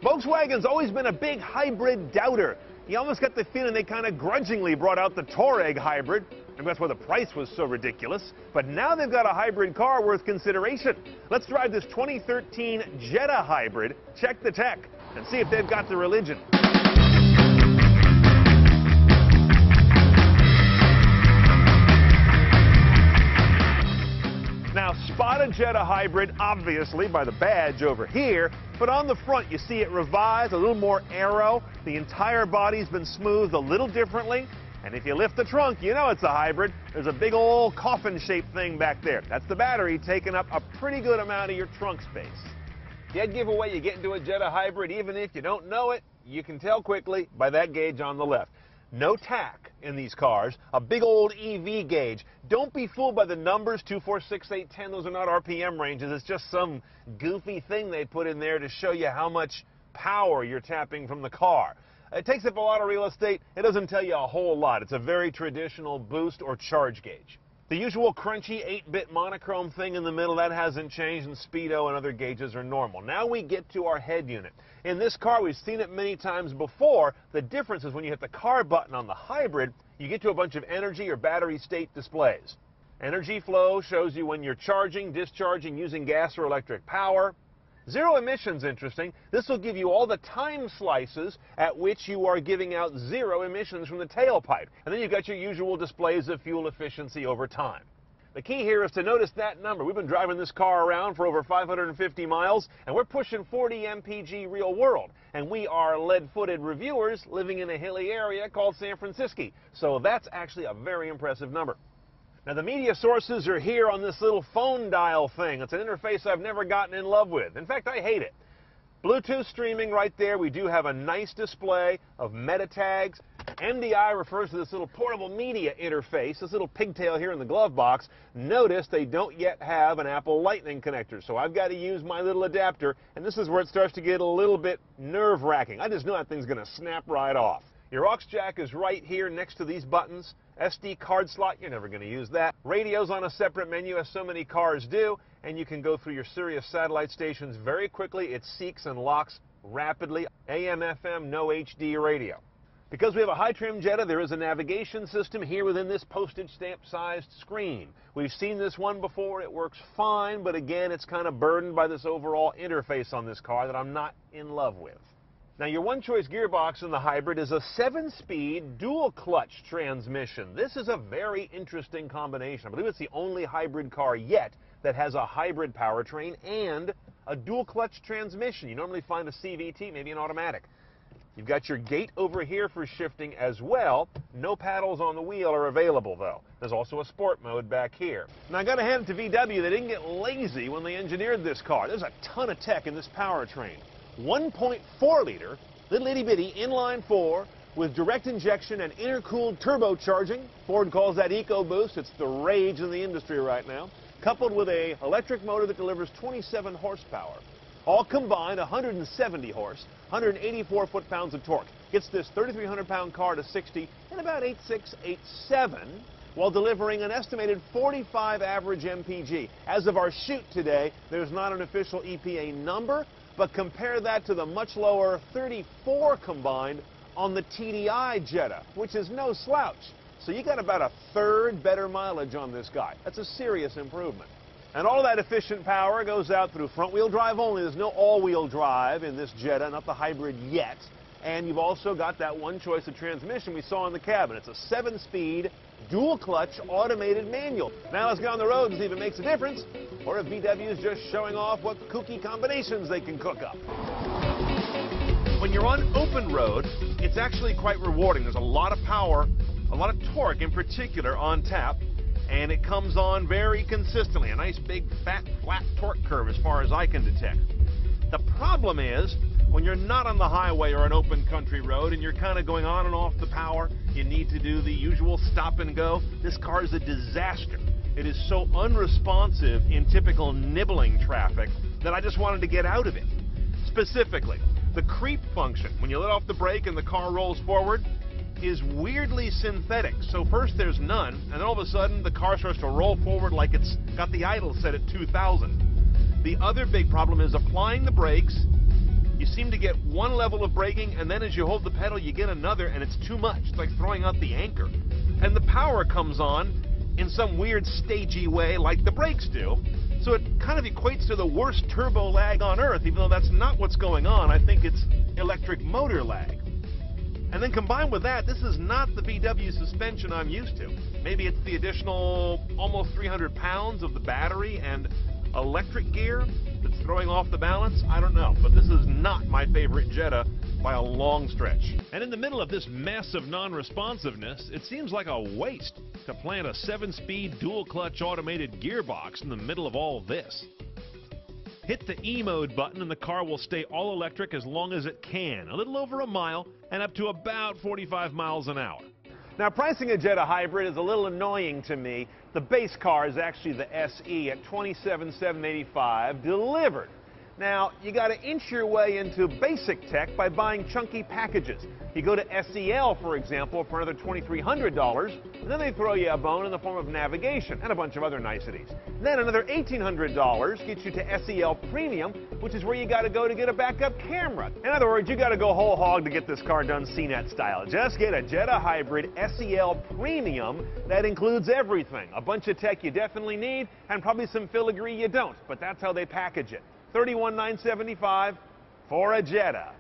Volkswagen's always been a big hybrid doubter. You almost got the feeling they kind of grudgingly brought out the Touareg hybrid. Maybe that's why the price was so ridiculous. But now they've got a hybrid car worth consideration. Let's drive this 2013 Jetta hybrid, check the tech, and see if they've got the religion. Now, spot a Jetta hybrid, obviously, by the badge over here, but on the front you see it revised, a little more aero. The entire body's been smoothed a little differently, and if you lift the trunk, you know it's a hybrid. There's a big old coffin-shaped thing back there. That's the battery taking up a pretty good amount of your trunk space. Dead giveaway, you get into a Jetta hybrid, even if you don't know it, you can tell quickly by that gauge on the left. No tack in these cars, a big old EV gauge. Don't be fooled by the numbers, 2, 4, 6, 8, 10. Those are not RPM ranges. It's just some goofy thing they put in there to show you how much power you're tapping from the car. It takes up a lot of real estate. It doesn't tell you a whole lot. It's a very traditional boost or charge gauge. The usual crunchy 8-bit monochrome thing in the middle, that hasn't changed, and speedo and other gauges are normal. Now we get to our head unit. In this car, we've seen it many times before. The difference is when you hit the car button on the hybrid, you get to a bunch of energy or battery state displays. Energy flow shows you when you're charging, discharging, using gas or electric power. Zero emissions, interesting. This will give you all the time slices at which you are giving out zero emissions from the tailpipe. And then you've got your usual displays of fuel efficiency over time. The key here is to notice that number. We've been driving this car around for over 550 miles, and we're pushing 40 mpg real world. And we are lead-footed reviewers living in a hilly area called San Francisco. So that's actually a very impressive number. Now, the media sources are here on this little phone dial thing. It's an interface I've never gotten in love with. In fact, I hate it. Bluetooth streaming right there. We do have a nice display of meta tags. MDI refers to this little portable media interface, this little pigtail here in the glove box. Notice they don't yet have an Apple Lightning connector, so I've got to use my little adapter, and this is where it starts to get a little bit nerve-wracking. I just know that thing's going to snap right off. Your aux jack is right here next to these buttons. SD card slot, you're never going to use that. Radio's on a separate menu, as so many cars do, and you can go through your Sirius satellite stations very quickly. It seeks and locks rapidly. AM, FM, no HD radio. Because we have a high-trim Jetta, there is a navigation system here within this postage stamp-sized screen. We've seen this one before. It works fine, but again, it's kind of burdened by this overall interface on this car that I'm not in love with. Now, your one-choice gearbox in the hybrid is a 7-speed dual-clutch transmission. This is a very interesting combination. I believe it's the only hybrid car yet that has a hybrid powertrain and a dual-clutch transmission. You normally find a CVT, maybe an automatic. You've got your gate over here for shifting as well. No paddles on the wheel are available, though. There's also a sport mode back here. Now, I got to hand it to VW. They didn't get lazy when they engineered this car. There's a ton of tech in this powertrain. 1.4-liter, little itty-bitty inline-4 with direct injection and intercooled turbocharging. Ford calls that EcoBoost. It's the rage in the industry right now. Coupled with an electric motor that delivers 27 horsepower. All combined, 170 horse, 184 foot-pounds of torque. Gets this 3,300-pound car to 60 in about 8.6, 8.7, while delivering an estimated 45 average MPG. As of our shoot today, there's not an official EPA number, but compare that to the much lower 34 combined on the TDI Jetta, which is no slouch. So you got about a third better mileage on this guy. That's a serious improvement. And all that efficient power goes out through front-wheel drive only. There's no all-wheel drive in this Jetta, not the hybrid yet. And you've also got that one choice of transmission we saw in the cabin. It's a 7-speed, dual-clutch, automated manual. Now let's get on the road and see if it makes a difference, or if VW is just showing off what kooky combinations they can cook up. When you're on open road, it's actually quite rewarding. There's a lot of power, a lot of torque in particular on tap, and it comes on very consistently. A nice big fat flat torque curve as far as I can detect. The problem is when you're not on the highway or an open country road and you're kind of going on and off the power, you need to do the usual stop and go. This car is a disaster. It is so unresponsive in typical nibbling traffic that I just wanted to get out of it. Specifically, the creep function, when you let off the brake and the car rolls forward, is weirdly synthetic. So first there's none, and then all of a sudden the car starts to roll forward like it's got the idle set at 2,000. The other big problem is applying the brakes. You seem to get one level of braking, and then as you hold the pedal, you get another, and it's too much. It's like throwing out the anchor. And the power comes on in some weird stagey way like the brakes do. So it kind of equates to the worst turbo lag on earth, even though that's not what's going on. I think it's electric motor lag. And then combined with that, this is not the VW suspension I'm used to. Maybe it's the additional almost 300 pounds of the battery and electric gear that's throwing off the balance. I don't know, but this is not my favorite Jetta by a long stretch. And in the middle of this mess of non-responsiveness, it seems like a waste to plant a 7-speed dual-clutch automated gearbox in the middle of all this. Hit the E-mode button and the car will stay all electric as long as it can, a little over a mile and up to about 45 miles an hour. Now, pricing a Jetta hybrid is a little annoying to me. The base car is actually the SE at $27,785 delivered. Now, you got to inch your way into basic tech by buying chunky packages. You go to SEL, for example, for another $2,300, and then they throw you a bone in the form of navigation and a bunch of other niceties. Then another $1,800 gets you to SEL Premium, which is where you got to go to get a backup camera. In other words, you got to go whole hog to get this car done CNET style. Just get a Jetta Hybrid SEL Premium that includes everything. A bunch of tech you definitely need, and probably some filigree you don't, but that's how they package it. $31,975 for a Jetta.